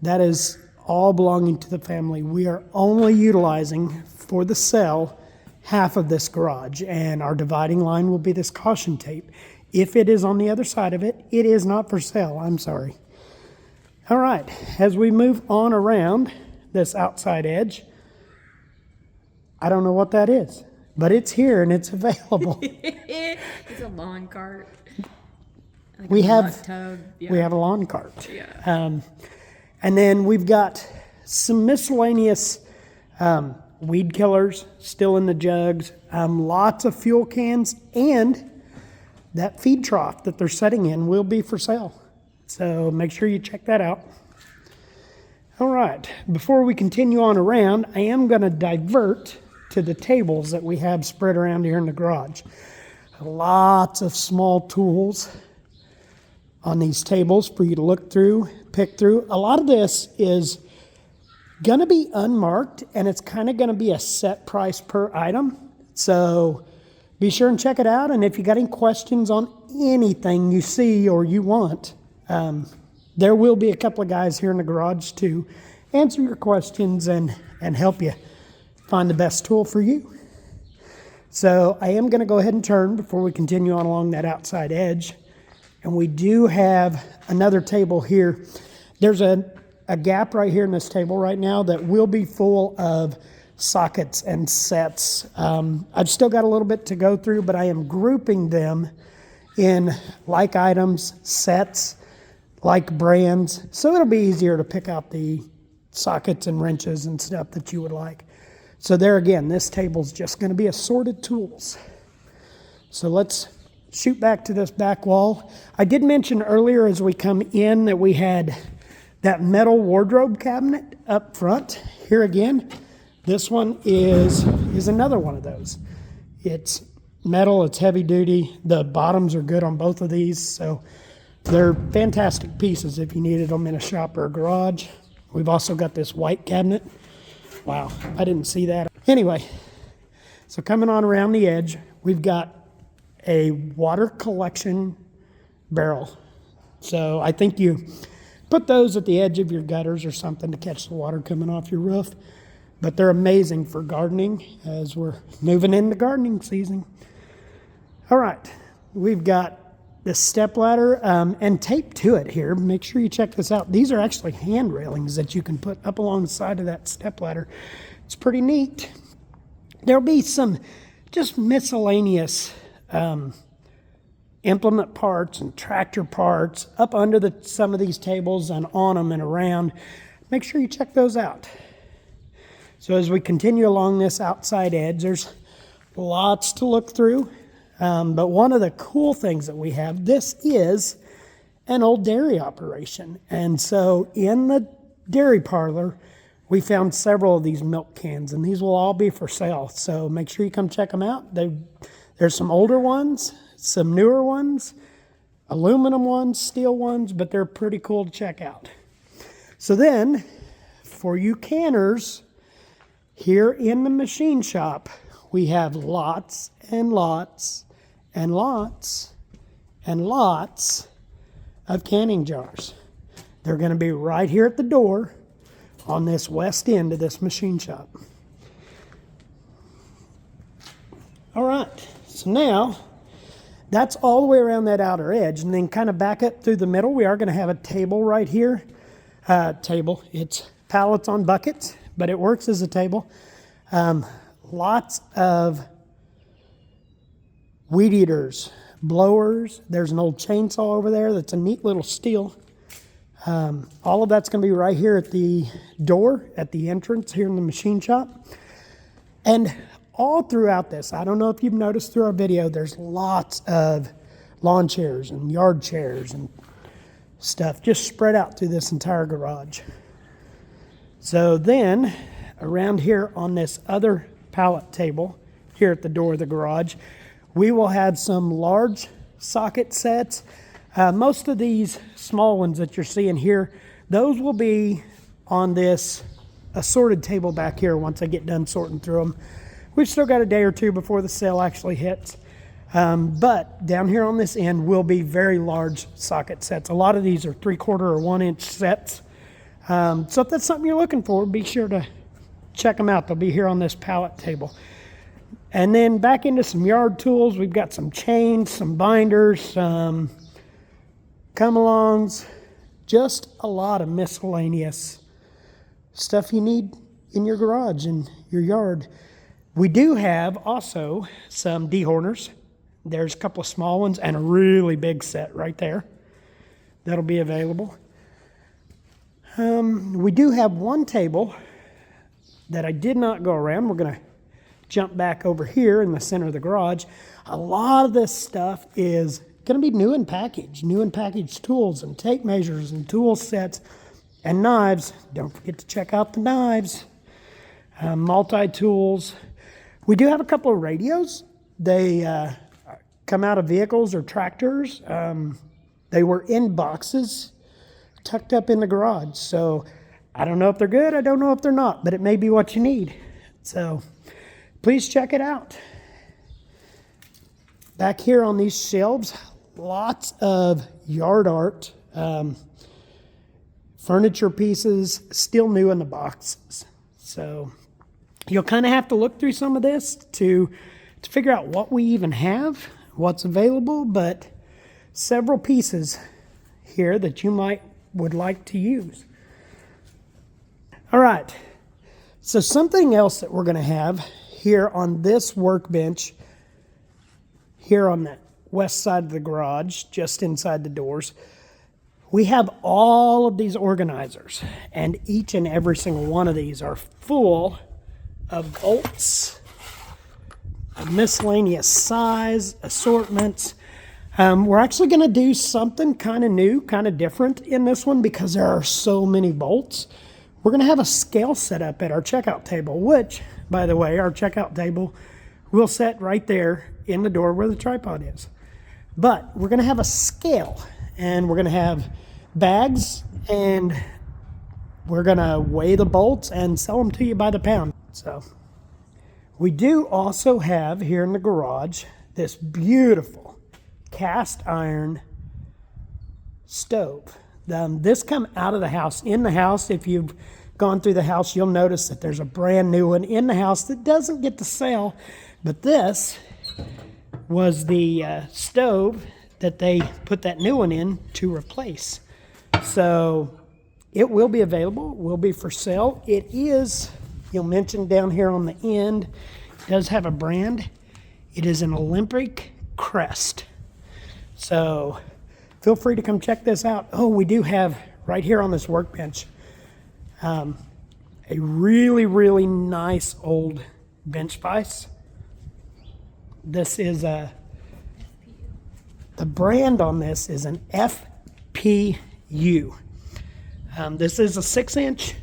That is all belonging to the family. We are only utilizing for the sale half of this garage, and our dividing line will be this caution tape. If it is on the other side of it, it is not for sale. I'm sorry. All right, as we move on around this outside edge, I don't know what that is, but it's here and it's available. It's a lawn cart. Like we a have tub. Yeah. we have a lawn cart. Yeah. And then we've got some miscellaneous weed killers still in the jugs, lots of fuel cans, and that feed trough that they're setting in will be for sale. So make sure you check that out. All right, before we continue on around, I am going to divert to the tables that we have spread around here in the garage. Lots of small tools on these tables for you to look through, pick through. A lot of this is going to be unmarked, and it's kind of going to be a set price per item. So be sure and check it out, and if you got any questions on anything you see or you want, there will be a couple of guys here in the garage to answer your questions and help you find the best tool for you. So I am going to go ahead and turn before we continue on along that outside edge. And we do have another table here. There's a gap right here in this table right now that will be full of sockets and sets. I've still got a little bit to go through, but I am grouping them in like items, sets, like brands, so it'll be easier to pick out the sockets and wrenches and stuff that you would like. So there again, this table's just going to be assorted tools. So let's shoot back to this back wall. I did mention earlier as we come in that we had that metal wardrobe cabinet up front. Here again, this one is another one of those. It's metal, it's heavy duty. The bottoms are good on both of these, so they're fantastic pieces if you needed them in a shop or a garage. We've also got this white cabinet. Wow, I didn't see that. Anyway, so coming on around the edge, we've got a water collection barrel. So I think you put those at the edge of your gutters or something to catch the water coming off your roof. But they're amazing for gardening as we're moving into gardening season. All right, we've got this stepladder and tape to it here. Make sure you check this out. These are actually hand railings that you can put up along the side of that stepladder. It's pretty neat. There'll be some just miscellaneous implement parts and tractor parts up under some of these tables and on them and around. Make sure you check those out. So as we continue along this outside edge, there's lots to look through. But one of the cool things that we have, this is an old dairy operation. And so in the dairy parlor, we found several of these milk cans, and these will all be for sale. So make sure you come check them out. There's some older ones, some newer ones, aluminum ones, steel ones, but they're pretty cool to check out. So then, for you canners, here in the machine shop, we have lots and lots and lots and lots of canning jars. They're going to be right here at the door on this west end of this machine shop. All right, so now that's all the way around that outer edge, and then kind of back up through the middle, we are going to have a table right here. It's pallets on buckets, but it works as a table. Lots of weed eaters, blowers. There's an old chainsaw over there that's a neat little steel. All of that's going to be right here at the door, at the entrance here in the machine shop. And all throughout this, I don't know if you've noticed through our video, there's lots of lawn chairs and yard chairs and stuff just spread out through this entire garage. So then, around here on this other pallet table, here at the door of the garage, we will have some large socket sets. Most of these small ones that you're seeing here, those will be on this assorted table back here once I get done sorting through them. We've still got a day or two before the sale actually hits. But down here on this end will be very large socket sets. A lot of these are 3/4 or 1 inch sets. So if that's something you're looking for, be sure to check them out. They'll be here on this pallet table. And then back into some yard tools. We've got some chains, some binders, some come-alongs, just a lot of miscellaneous stuff you need in your garage and your yard. We do have also some dehorners. There's a couple of small ones and a really big set right there that'll be available. We do have one table that I did not go around. We're going to jump back over here in the center of the garage. A lot of this stuff is going to be new and packaged tools and tape measures and tool sets and knives. Don't forget to check out the knives. Multi-tools. We do have a couple of radios. They come out of vehicles or tractors. They were in boxes tucked up in the garage. So I don't know if they're good. I don't know if they're not, but it may be what you need. So please check it out. Back here on these shelves, lots of yard art, furniture pieces, still new in the boxes. So you'll kind of have to look through some of this to figure out what we even have, what's available, but several pieces here that you would like to use. All right, so something else that we're going to have here on this workbench, here on the west side of the garage, just inside the doors, we have all of these organizers, and each and every single one of these are full of bolts, of miscellaneous size, assortments. We're actually going to do something kind of new, kind of different in this one because there are so many bolts. We're going to have a scale set up at our checkout table, which, by the way, our checkout table will set right there in the door where the tripod is. But we're going to have a scale, and we're going to have bags, and we're going to weigh the bolts and sell them to you by the pound. So we do also have here in the garage this beautiful cast iron stove. This come out of the house. In the house, if you've gone through the house, you'll notice that there's a brand new one in the house that doesn't get to sell, but this was the stove that they put that new one in to replace. So it will be available, will be for sale. It is, you'll mention down here on the end, it does have a brand. It is an Olympic crest. So feel free to come check this out. Oh, we do have right here on this workbench a really, really nice old bench vise. This is the brand on this is an PU. This is a 6-inch.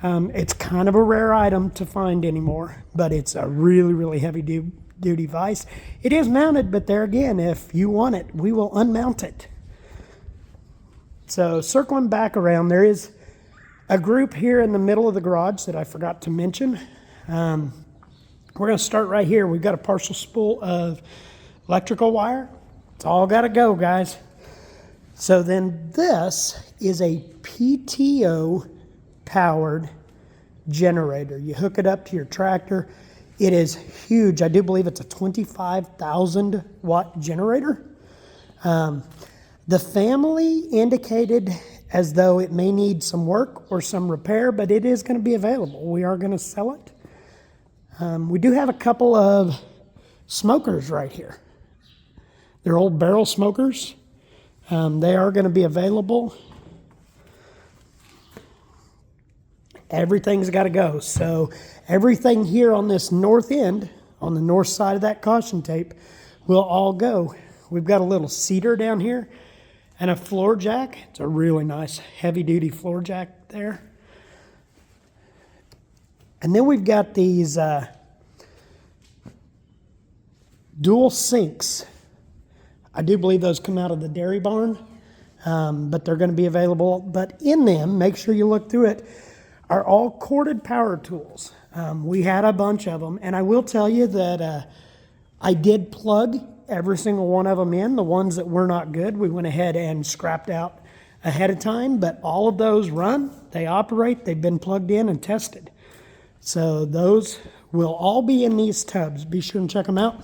It's kind of a rare item to find anymore, but it's a really, really heavy duty vise. It is mounted, but there again, if you want it, we will unmount it. So circling back around, there is a group here in the middle of the garage that I forgot to mention. We're going to start right here. We've got a partial spool of electrical wire. It's all got to go, guys. So then this is a PTO powered generator. You hook it up to your tractor. It is huge. I do believe it's a 25,000 watt generator. The family indicated as though it may need some work or some repair, but it is going to be available. We are going to sell it. We do have a couple of smokers right here. They're old barrel smokers. They are going to be available. Everything's got to go. So everything here on this north end, on the north side of that caution tape, will all go. We've got a little cedar down here and a floor jack. It's a really nice heavy duty floor jack there. And then we've got these dual sinks. I do believe those come out of the dairy barn, but they're going to be available. But in them, make sure you look through it, are all corded power tools. We had a bunch of them, and I will tell you that I did plug every single one of them in. The ones that were not good, we went ahead and scrapped out ahead of time, but all of those run, they operate, they've been plugged in and tested. So those will all be in these tubs. Be sure and check them out.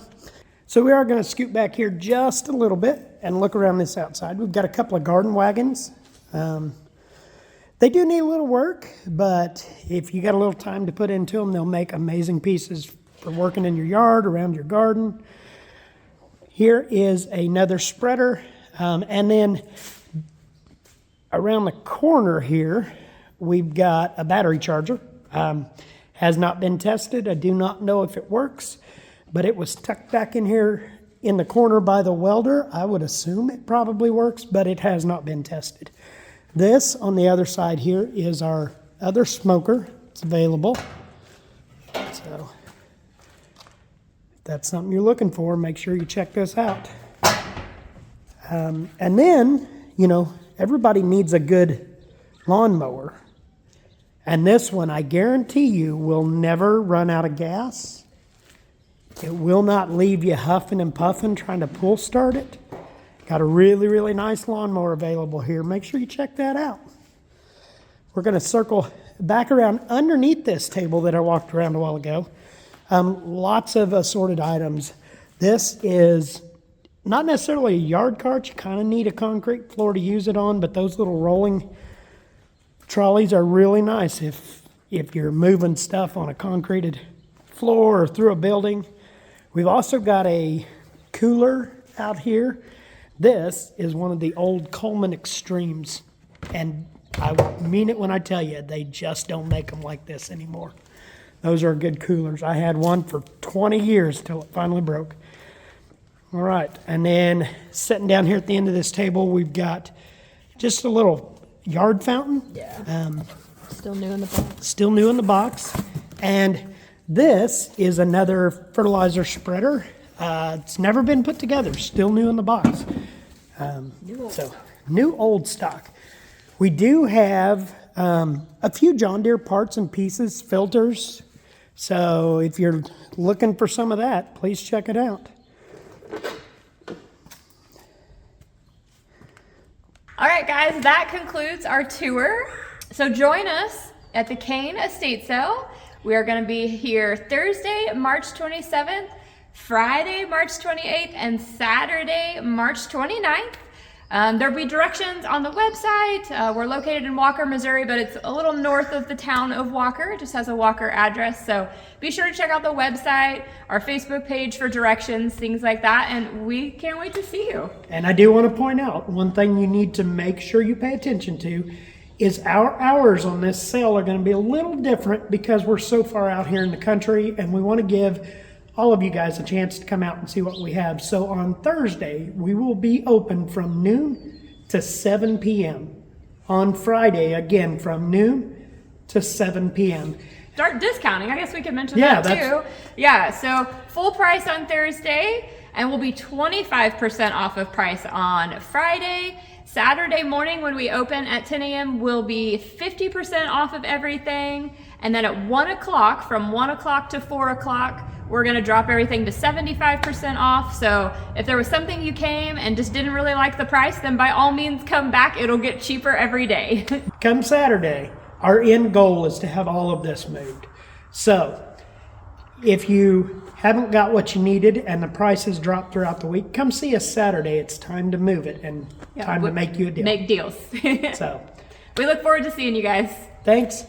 So we are going to scoot back here just a little bit and look around this outside. We've got a couple of garden wagons. They do need a little work, but if you got a little time to put into them, they'll make amazing pieces for working in your yard, around your garden. Here is another spreader. And then around the corner here, we've got a battery charger. Has not been tested. I do not know if it works, but it was tucked back in here in the corner by the welder. I would assume it probably works, but it has not been tested. This on the other side here is our other smoker. It's available. So if that's something you're looking for, make sure you check this out. And then, you know, everybody needs a good lawnmower. And this one, I guarantee you, will never run out of gas. It will not leave you huffing and puffing trying to pull start it. Got a really, really nice lawnmower available here. Make sure you check that out. We're going to circle back around underneath this table that I walked around a while ago. Lots of assorted items. This is not necessarily a yard cart. You kind of need a concrete floor to use it on, but those little rolling trolleys are really nice if you're moving stuff on a concreted floor or through a building. We've also got a cooler out here. This is one of the old Coleman Extremes, and I mean it when I tell you, they just don't make them like this anymore. Those are good coolers. I had one for 20 years till it finally broke. All right, and then sitting down here at the end of this table, we've got just a little yard fountain. Yeah. Still new in the box. Still new in the box. And this is another fertilizer spreader. It's never been put together. Still new in the box. So new old stock. We do have a few John Deere parts and pieces, filters. So if you're looking for some of that, please check it out. All right, guys, that concludes our tour. So join us at the Kane Estate Sale. We are going to be here Thursday, March 27th, Friday, March 28th, and Saturday, March 29th. There'll be directions on the website. We're located in Walker, Missouri, but it's a little north of the town of Walker. It just has a Walker address. So be sure to check out the website, our Facebook page for directions, things like that. And we can't wait to see you. And I do want to point out one thing you need to make sure you pay attention to is our hours on this sale are going to be a little different because we're so far out here in the country and we want to give all of you guys a chance to come out and see what we have. So on Thursday, we will be open from noon to 7 p.m. On Friday, again, from noon to 7 p.m. Start discounting. I guess we could mention Yeah, that too. Yeah, so full price on Thursday, and we'll be 25% off of price on Friday. Saturday morning when we open at 10 a.m. will be 50% off of everything. And then at 1 o'clock, from 1 o'clock to 4 o'clock, we're gonna drop everything to 75% off. So if there was something you came and just didn't really like the price, then by all means come back. It'll get cheaper every day. Come Saturday, our end goal is to have all of this moved. So if you haven't got what you needed and the prices drop throughout the week, come see us Saturday. It's time to move it and time to make you a deal. Make deals. So we look forward to seeing you guys. thanks.